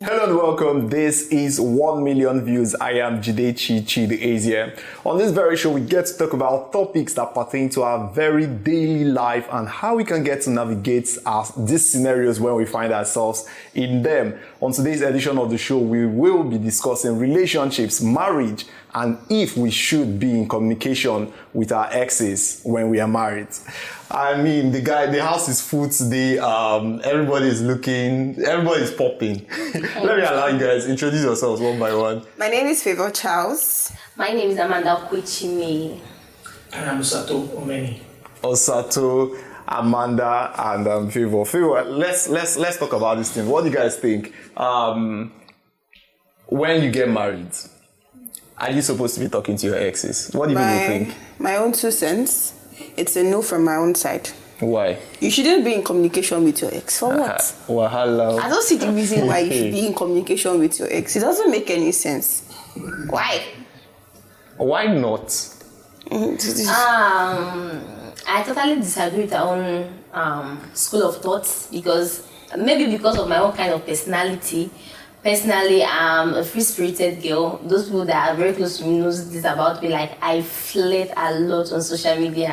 Hello and welcome. This is 1 million views. I am Jidechi the Asia. On this very show, we get to talk about topics that pertain to our very daily life and how we can get to navigate these scenarios when we find ourselves in them. On today's edition of the show, we will be discussing relationships, marriage, and if we should be in communication with our exes when we are married. I mean, the house is full today. Everybody is popping. Let me allow you guys introduce yourselves one by one. My name is Favor Charles. My name is Amanda Kwichime. And I'm Osato Omeni. Osato, Amanda, and Favor. Favor, let's talk about this thing. What do you guys think? When you get married, are you supposed to be talking to your exes? What do you think? My own 2 cents. It's a no from my own side. Why? You shouldn't be in communication with your ex. For what? Wahala. I don't see the reason why you should be in communication with your ex. It doesn't make any sense. Why? Why not? I totally disagree with our own school of thoughts because of my own kind of personality. Personally, I'm a free-spirited girl. Those people that are very close to me knows this about me. Like, I flirt a lot on social media.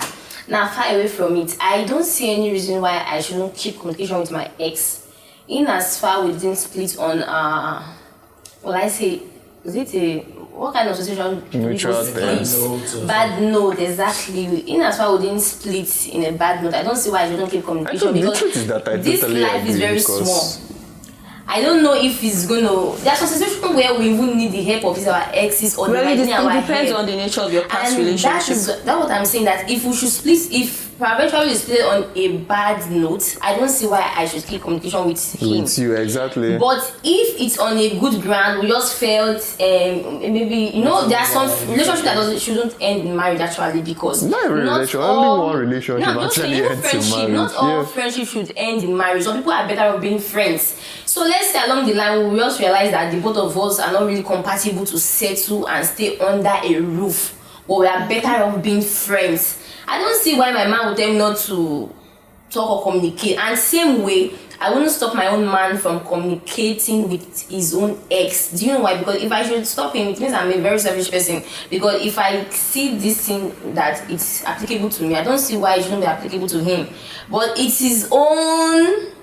Now, far away from it, I don't see any reason why I shouldn't keep communication with my ex. In as far we didn't split on, what kind of situation? Mutual bad note, exactly. In as far we didn't split in a bad note, I don't see why I shouldn't keep communication because this life is very small. I don't know if it's gonna. There's a situation where we even need the help of our exes or it depends on the nature of your past relationship. That's what I'm saying. That if we should split, if eventually we split on a bad note, I don't see why I should keep communication with him. With you, exactly. But if it's on a good ground, we just felt maybe there are some relationships that shouldn't end in marriage actually because not every relationship, only one relationship actually ends in marriage. Not all friendships should end in marriage. Some people are better off being friends. So let's say along the line we just realize that the both of us are not really compatible to settle and stay under a roof, but we are better off being friends. I don't see why my man would tell me not to talk or communicate. And same way, I wouldn't stop my own man from communicating with his own ex. Do you know why? Because if I should stop him, it means I'm a very selfish person. Because if I see this thing that it's applicable to me, I don't see why it shouldn't be applicable to him. But it's his own,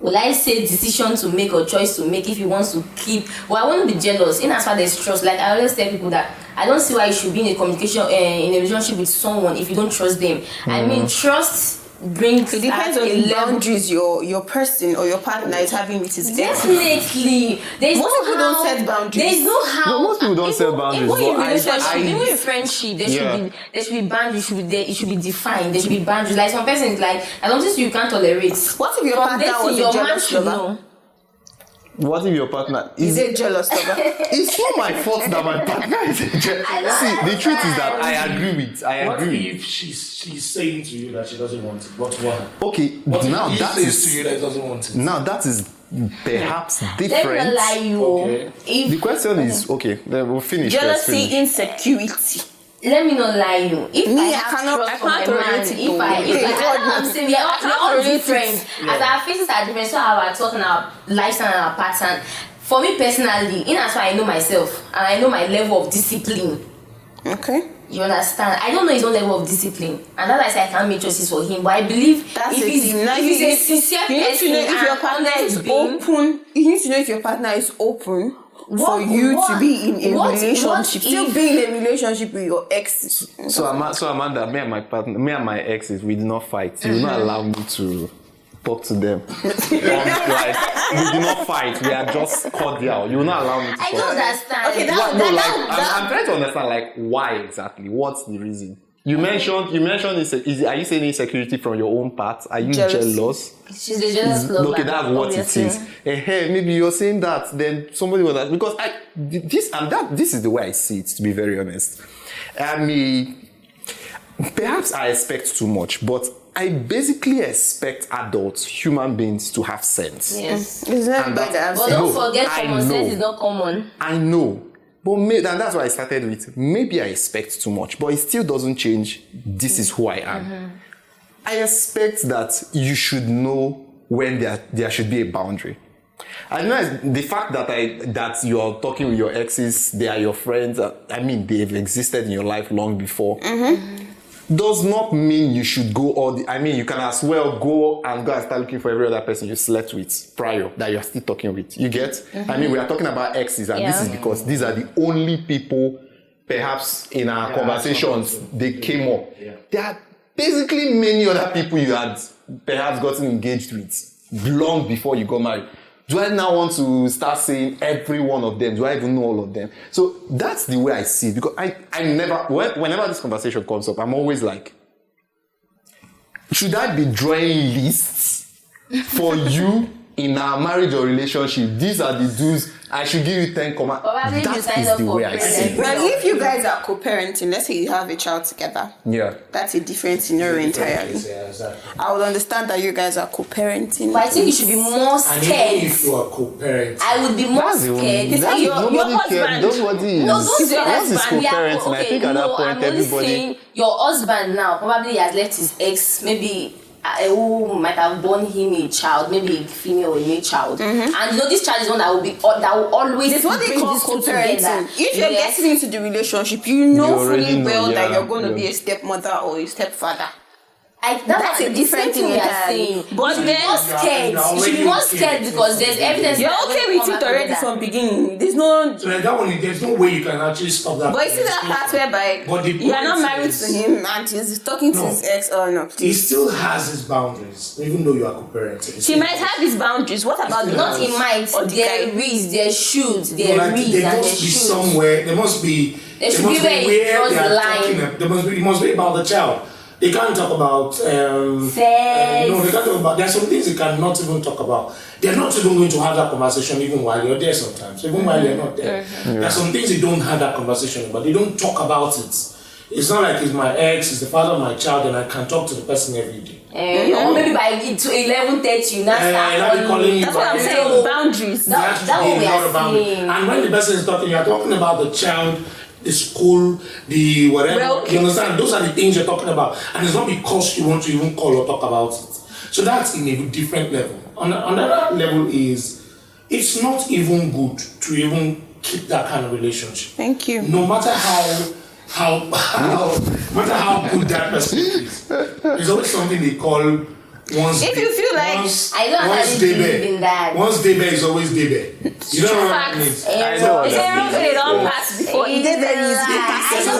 decision to make or choice to make if he wants to keep. Well, I won't be jealous. In as far as trust, like I always tell people that I don't see why you should be in a communication in a relationship with someone if you don't trust them. I mean, trust brings. It depends on the boundaries your person or your partner is having with his ex. Definitely. Most people don't set boundaries. There's no how. No, most people don't set boundaries. Even in relationship, even in friendship, there should be boundaries. It should be defined. There should be boundaries. Like some person is like, I don't think you can't tolerate. What if your partner was a jealous lover? What if your partner is a jealous lover? It's not my fault that my partner is a jealous. See, the truth is that I agree. What if she's saying to you that she doesn't want it? What one? Okay, what now if that is to you that doesn't want it. Now that is perhaps different. Let me lie you. Okay. The question is okay. Then we'll finish. Jealousy, insecurity. Let me not lie you. If Me, I I can't tolerate it. I'm saying we are all different. As our faces are different, so our thoughts and our lifestyle and our pattern. For me personally, in as far I know myself and I know my level of discipline. Okay. You understand? I don't know his own level of discipline, and that's why I say I can't make choices for him. But I believe that's if he's a sincere person, you need to know if your partner is open. You need to know if your partner is open. For you to be in a relationship, still be in a relationship with your exes. So Amanda, me and my exes, we did not fight. You will not allow me to talk to them. Like we did not fight. We are just cordial. You will not allow me to talk. I don't understand. Okay, I'm trying to understand like why exactly. What's the reason? You mentioned are you saying insecurity from your own part? Are you jealous? She's a jealous lover. Okay, that's what it is. Hey, maybe you're saying that, then somebody will ask because this is the way I see it, to be very honest. I mean, perhaps I expect too much, but I basically expect adults, human beings, to have sense. Yes. It's not bad. But don't forget common sense is not common. I know. But and that's why I started with, maybe I expect too much, but it still doesn't change, this is who I am. Mm-hmm. I expect that you should know when there should be a boundary. I know the fact that you're talking with your exes, they are your friends. I mean, they've existed in your life long before. Does not mean you should go I mean, you can as well go and start looking for every other person you slept with prior that you're still talking with. You get? I mean, we are talking about exes, and this is because these are the only people, perhaps in our conversations, they came up. There are basically many other people you had perhaps gotten engaged with long before you got married. Do I now want to start saying every one of them? Do I even know all of them? So that's the way I see it, because I never, whenever this conversation comes up, I'm always like, should I be drawing lists for you in our marriage or relationship? These are the dues. I should give you 10 commands. That is the way I see it. Well, if you guys are co-parenting, let's say you have a child together. Yeah. That's a different scenario entirely. I would understand that you guys are co-parenting. But I think you should be more scared. And if you are co-parenting, I would be more scared. Your husband. Nobody is. No, don't say Once it's husband. co-parenting, I think at that point, everybody. Saying your husband now probably has left his ex, maybe who might have born him a child, maybe a female or a male child, and you know this child is one that will always. It's what they call co-parenting. If you're getting into the relationship, you know fully well that you're going to be a stepmother or a stepfather. That's a different thing we are saying. But then you should be more scared because there's evidence. You're okay with it already from beginning. There's no. So like that one, there's no way you can actually stop that. But you see that part whereby you are not married to him and he's talking to his ex or no? He still has his boundaries, even though you are co-parenting. He might have his boundaries. What about not he might? There is, there should, there is, there must be somewhere. There must be. There should be where he draws the line. It must be about the child. They can't talk about sex. No, they can't talk about. There are some things they cannot even talk about. They're not even going to have that conversation even while you're there sometimes, even while you're not there. There are some things they don't have that conversation about. They don't talk about it. It's not like he's my ex, he's the father of my child, and I can talk to the person every day. Or maybe by 11:30 you now start calling you. That's what I'm saying. Boundaries. That's what we are saying. And when the person is talking, you're talking about the child, the school, the whatever. You understand? Those are the things you're talking about. And it's not because you want to even call or talk about it. So that's in a different level. Another level is, it's not even good to even keep that kind of relationship. Thank you. No matter how good that person is. There's always something they call once. If you feel like I don't actually believe in that. Once Debe is always Debe. You don't know what it means. I know what that they don't pass before it did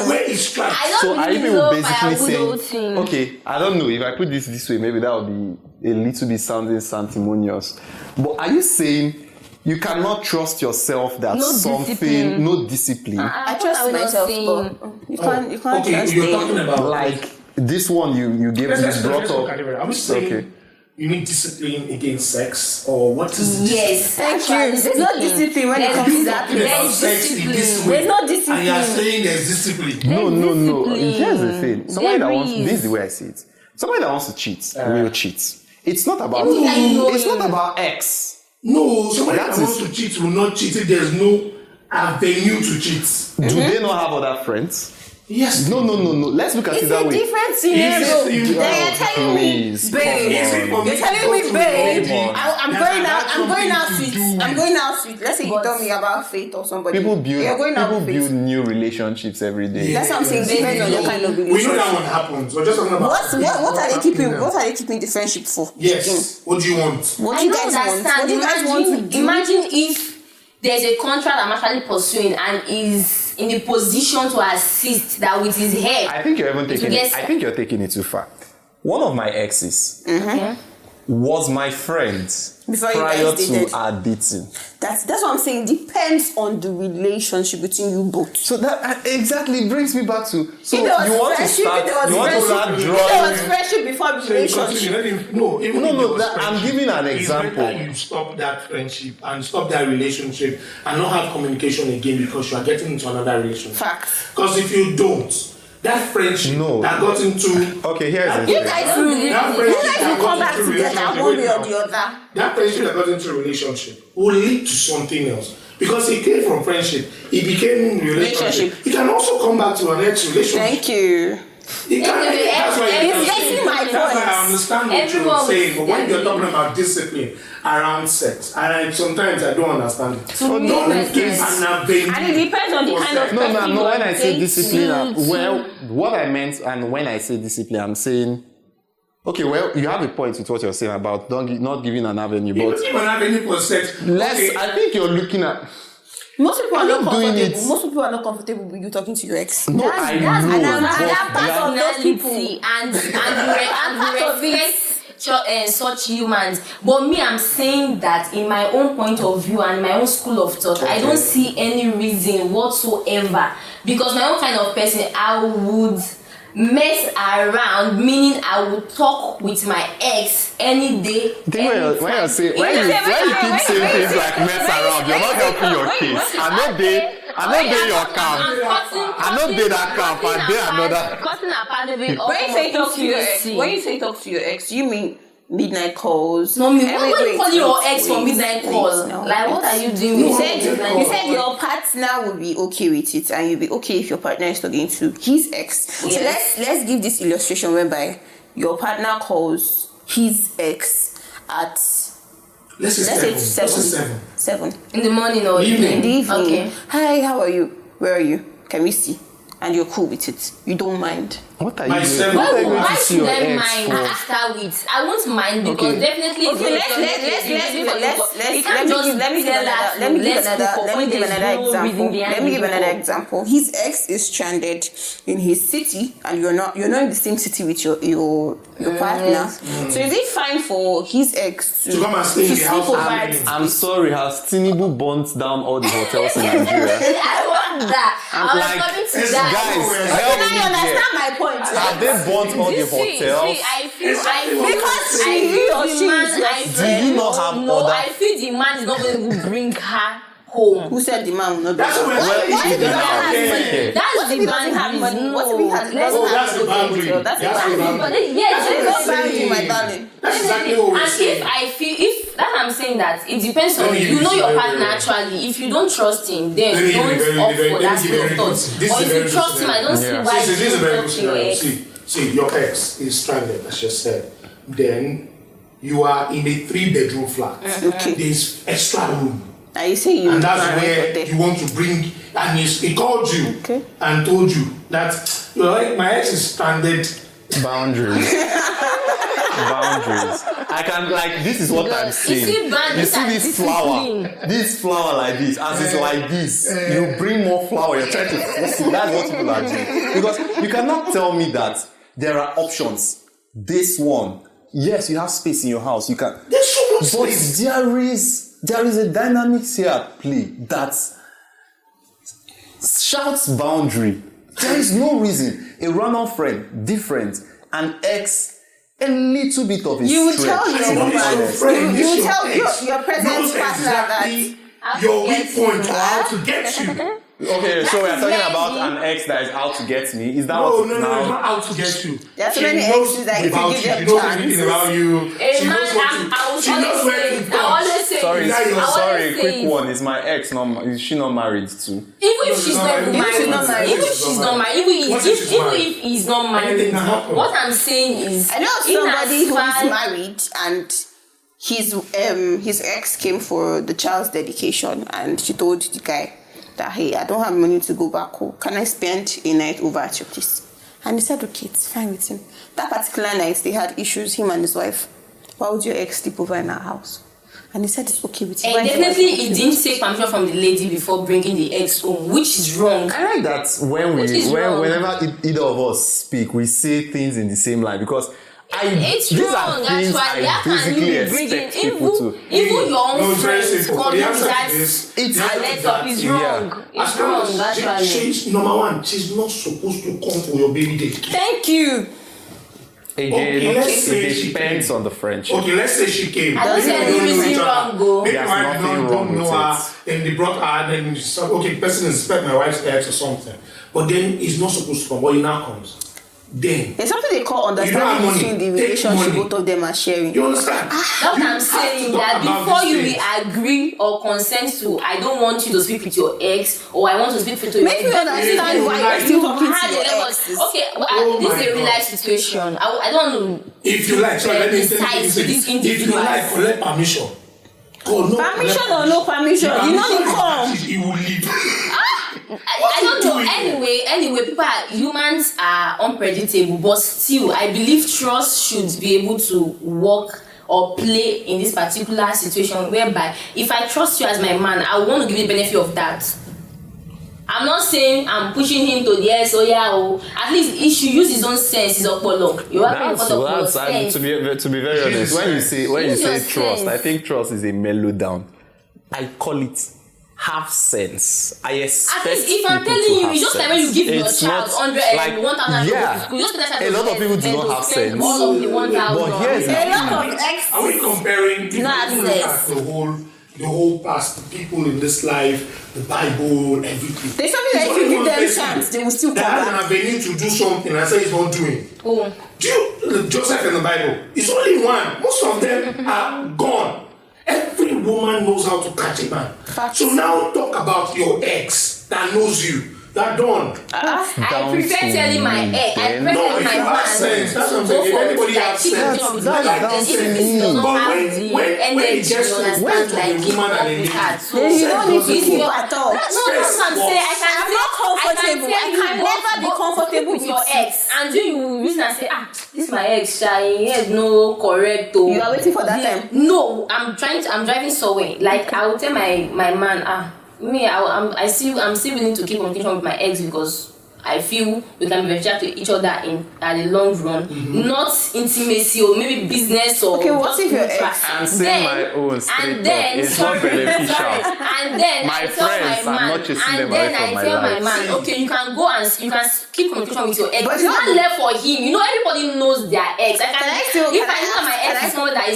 where it's trapped. So are you people basically saying, okay, I don't know, if I put this way, maybe that would be a little bit sounding sanctimonious. But are you saying you cannot trust yourself that no discipline. I trust myself, but you can't trust you're talking about like this one you gave this brought up. I'm saying you need discipline against sex, or what is it? Yes, thank you. There's no discipline when it comes to that. There's no discipline. And you're saying there's discipline. No. Here's the thing. Somebody that wants, this is the way I see it. Somebody that wants to cheat will cheat. It's not about X. No, somebody that wants to cheat will not cheat if there's no avenue to cheat. Do they not have other friends? Yes. No. Let's look at it that way. It's a different scenario. They're telling me, babe. You're telling me, babe. I'm going out sweet. Let's say you tell me about Faith or somebody. People build new relationships every day. That's what I'm saying. Depends on your kind of relationship. We know that one happens. We're just talking about what are they keeping? What are they keeping the friendship for? Yes. What do you want? What do you guys want? What do you guys want to do? Imagine if there's a contract I'm actually pursuing and is in a position to assist that with his head. I think you're taking it too far. One of my exes was my friend prior to our dating. That's what I'm saying. Depends on the relationship between you both. So that exactly brings me back to you want to start drawing. There was friendship before relationship. No. I'm giving an example. It's better you stop that friendship and stop that relationship and not have communication again because you are getting into another relationship. Facts. Because if you don't, that friendship that got into... Okay, here's the thing. You guys will come back together one way or the other. That friendship that got into a relationship will lead to something else. Because it came from friendship, it became relationship. It can also come back to an ex-relationship. Thank you. That's why It's getting my that's why I point. understand what you're saying. But when you're talking about discipline around sex, and sometimes I don't understand it. To me, And it depends on the kind of person No. you When are I say dating. discipline, well, what I meant, and when I say discipline, I'm saying, okay, well, you have a point with what you're saying about not giving an avenue, You but don't even have any for sex. I think you're looking at. Most people are I'm not not doing comfortable. it. Most people are not comfortable with you talking to your ex. No, I know. and I'm but part of those people. and you respect such humans. But me, I'm saying that in my own point of view and my own school of thought, I don't see any reason whatsoever. Because my own kind of person, I would mess around, meaning I would talk with my ex any day. when you keep saying things like mess around, you're not helping your case. I know they your camp. I know they that camp, and they another. Cutting apart the bit. When you say talk to your ex, you mean midnight calls? No, me. Wait, What you call your ex for midnight wait, call? no. Like, what are you doing? You with said midnight you call? said your partner would be okay with it, and you'll be okay if your partner is talking to his ex. Yes. So let's give this illustration whereby your partner calls his ex at Let's say 7. 7 In the morning or Evening. in the evening. Okay. Hi, how are you? Where are you? Can we see? And you're cool with it. You don't mind. What are My you doing? seven. What are you going Why to see should your I ex mind for? after with? I won't mind because Okay. definitely. Okay, let me give another example. His ex is stranded in his city, and you're not in the same city with your partner. So is it fine for his ex To come and stay in the sleep house over and at live in. I'm sorry, has Tinubu burnt down all the hotels in Nigeria? I want that. I was like, coming to it's that. Guys, Okay, help Now me you here. understand my point. Have they burnt all the hotels? I feel Because I he feel or the she man, is I your feel, Do you not have no, other- I feel the man is not going to bring her home. Who said the man will not be? That's what we're saying. What if he doesn't have Yeah. money? That's What if the he doesn't have money? man. What if he doesn't Oh, have that's the a boundary. hotel? That's the That's the boundary. boundary. Yes, That's what There's we're no boundary, saying. my darling. That's exactly what we're and saying. if that I'm saying that it depends on Let me you know use your very, partner very- actually. If you don't trust him, then Let me don't give you opt very- for let that me give you school of very thought. good- this Or is if very you trust him, I don't see Yeah. why This is a you very talk good to your scenario. ex. See, your ex is stranded, as you said. Then you are in a 3-bedroom flat. Okay. There's extra room. Now you say you And that's can't where record there. you want to bring, and he called you Okay. and told you that my ex is stranded. Boundaries. Boundaries. I can this is what I'm saying. see, boundaries You are see this flower like this, as it's like this, you bring more flour, you're trying to force it. That's what people are doing. Because you cannot tell me that there are options. This one, yes, you have space in your house, you can. There's so much But space. there is a dynamics here at play that shouts boundary. There is no reason. A run-on friend, different. An ex, a little bit of a You will stretch. tell your It's woman. not your friend, You it's will your tell ex. your present Knows partner that. exactly your weak point or how to get you. Okay, so we are talking That's about lazy. an ex that is out to get me. Is that No, what no, it's no, now? it's not out to get you. There are so She many knows exes that if you about give you, them she knows chances. everything about you. A She man, knows what I to. was She knows always where saying, to I always say, Sorry, Is that your- I always sorry, say quick it. one. Is my ex not? Is she not married too? Even if she's not Even married, if she's not married. even if she's not married, What if she's even married? if he's not Anything married, can happen. what I'm saying is, I know in somebody as who far- is married and his ex came for the child's dedication, and she told the guy that, hey, I don't have money to go back home. Can I spend a night over at your place? And he said, okay, it's fine with him. That particular night, they had issues, him and his wife. Why would your ex sleep over in our house? And he said it's okay with him. And definitely he didn't take permission from the lady before bringing the ex home, which is wrong. I like that Which is wrong. whenever either of us speak, we say things in the same line because It's these wrong, are things actually. How I can basically you bring in expect people to. even your own No, it's very friends simple. come The with answer that? to this, It's the answer to Let's that up is is- wrong. It's As long wrong, as actually. she's number one, she's not supposed to come for your baby date. Thank you. Again, Okay, let's say it she depends came. on the friendship. Okay, let's say she came. I don't Maybe say we anything know each other. wrong, though. Maybe There's I nothing don't wrong know with her, it. and they brought her, and then she said, okay, the person is my wife's ex or something. But then he's not supposed to come, but he now comes. then. There's something they call You don't have understanding money, between the take relationship money. both of them are sharing. You understand? That's what I'm saying, that before you will agree or consent to, I don't want you to speak with your ex, or I want to speak with your Make me understand why you're still talking to your ex. Okay, Oh this is my a real God. life situation. I don't know. If you like, sorry, let me say Decide this. with these If you individuals. like, collect permission. Permission or no permission, you know the call. He will leave. I don't know. Anyway, humans are unpredictable, but still, I believe trust should be able to work or play in this particular situation. Whereby, if I trust you as my man, I want to give you the benefit of that. I'm not saying I'm pushing him to the yes, oh yeah, oh. At least he should use his own sense, his opolo. You have To be very honest, when you say trust, sense. I think trust is a mellow down. I call it have sense. I expect At least if I'm people telling to you, have it's just like when sense. you give your It's child not 100 like- 1,000 yeah. school, you just put that A lot of people do spend not have spend sense. all of the 1,000. But here's the A lot of ex. Are we comparing if Not you look at access. the whole past, the people in this life, the Bible, everything? There's something that if you give them chance, they will still come They have back. an avenue to do something and say he's not doing. Oh. Do you, Joseph in the Bible, it's only one. Most of them are gone. Every woman knows how to catch a man. Facts. So now talk about your ex that knows you. That done. I prefer telling my ex. I prefer No, telling if my you have man sense, that's what I'm to saying. go If for anybody like has keep sense, control with that's my down ex. to If me. it does not But have when the it energy, gets you to the understand, point of like a keep woman up and a with lady, her. So You don't need to if keep you're- at all. No, that's what I'm saying. I'm not comfortable. I can never be comfortable with your with ex, and you reason and say, this my ex, he had no correct. You are waiting for that time. No, I'm driving somewhere. Like I will tell my man, I'm still willing to keep communication with my ex because I feel we can be beneficial to each other at the long run. Not intimacy or maybe business or Okay, what just if your neutral. ex- I'm saying my own straight up. It's not beneficial. And then My I tell friends, my I'm man, not chasing and them then away from I my tell my life. man, okay, you can go and you can keep communication with your ex, But but it's it's not- not left for him. You know, everybody knows their ex. Can I still- if can I I know my ask- ex is someone that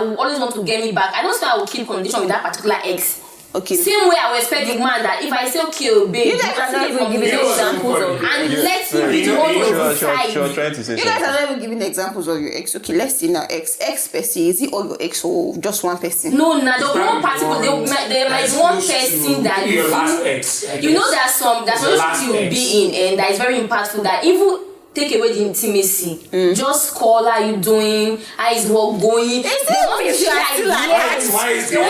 will always want to get me back, I don't think I will keep communication with that particular ex. Okay. Same way I will expect the man that if I say okay, oh, babe, You guys are not even giving examples of and Yeah. let him be the Yeah. one Sure, to decide. Sure, trying to say You guys something. are not even giving examples of your ex. Okay, let's see now. Ex per se. Is it all your ex or just one person? No, the one particular, there might be one person that your you last feel, ex. I you know guess. there's The last something you will ex. be in and that is very impactful that even take away the intimacy. Just call how you doing, how is work going. It still means you are still alive. Why is It means you are still They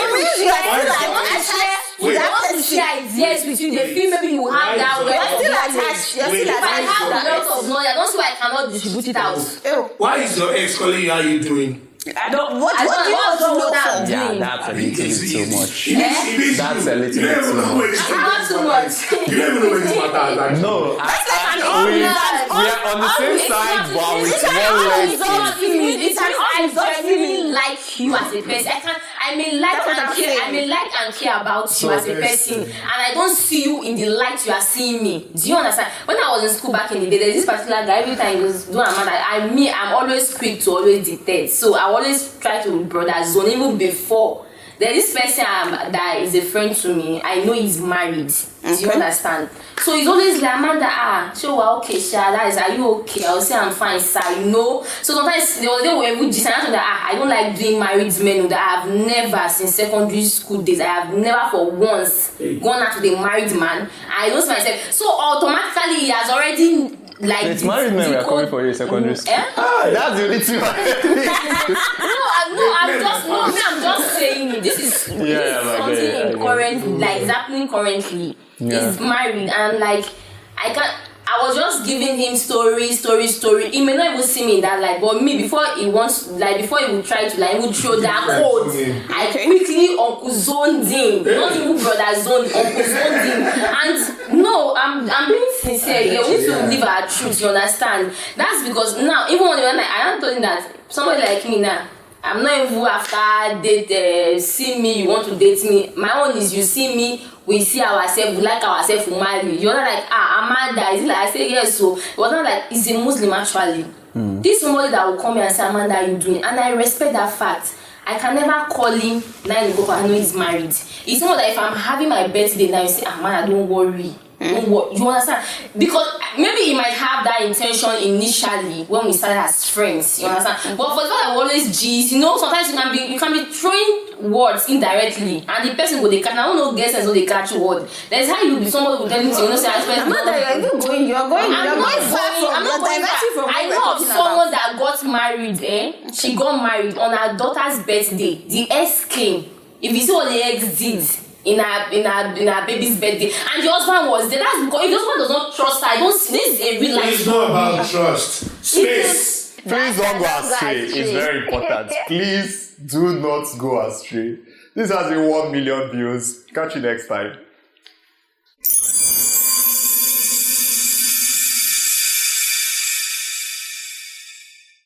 want to alive. share, Wait. they want to share ideas with you. They feel maybe you have that Why way. You're is still of attached. You're Wait. still If I attached to have a that lot of ex. knowledge, I don't see why I cannot distribute it out. Ew. Why is your ex calling you how you doing? I don't. What I do don't you know want to what know that for? means. Yeah, that's a little bit too much. That's a little bit too much. Not too much. You don't even know where this matter is actually. No, like an we unresolved- are on the same side, but with It's an one leg. unresolved feeling. It's an I unresolved genuinely feeling. like you as a person. I may like That's what and I'm care. I saying. may like and care about you as a person, and I don't see you in the light you are seeing me. Do you understand? When I was in school back in the day, there's this particular guy. Every time he was doing a matter, I'm always quick to always detect. So I always try to brother zone even before. There's this person that is a friend to me. I know he's married. Do you understand? So he's always like, Amanda, so we're okay, Sha. That is, are you okay? I'll say I'm fine, sir. You know. So sometimes they were able to decide that I don't like doing married men. That I have never since secondary school days. I have never for once gone out with a married man. I know myself. So automatically he has already. Like It's married men we are coming for you in secondary school. That's the only thing. I'm just saying this is something in current, like it's happening currently. Yeah. He's married and like I was just giving him story. He may not even see me in that light, but me before he would try to he would throw that code. I quickly Uncle zoned him, not even brother zoned, Uncle zoned him. And no, I'm being sincere here. We need to live our truth, you understand? That's because now, even when I am telling that somebody like me now, I'm not even after see me, you want to date me. My own is you see me, we see ourselves, we like ourselves to marry. You're not like, Amanda, is it like I say yes, so it was not like he's a Muslim actually. This somebody that will come here and say, Amanda, how you doing? And I respect that fact. I can never call him 9 o'clock, I know he's married. It's not that if I'm having my birthday now, you say, Amanda, don't worry. You understand? Because maybe he might have that intention initially when we started as friends. You understand? But for the fact that we always G's, sometimes you can be throwing words indirectly, and the person will they catch. I don't know, guess as well they catch word. There's how you be somebody will tell you, say I expect. Not that you're going far from. I'm not going far. I know of someone that got married. She got married on her daughter's birthday. The ex came. If you see what the ex did in her baby's birthday, and the husband was there, that's because if the husband does not trust her, this is a real life. It's not about trust. Space. Please don't go astray. It's very important. Please do not go astray. This has been 1 million views. Catch you next time.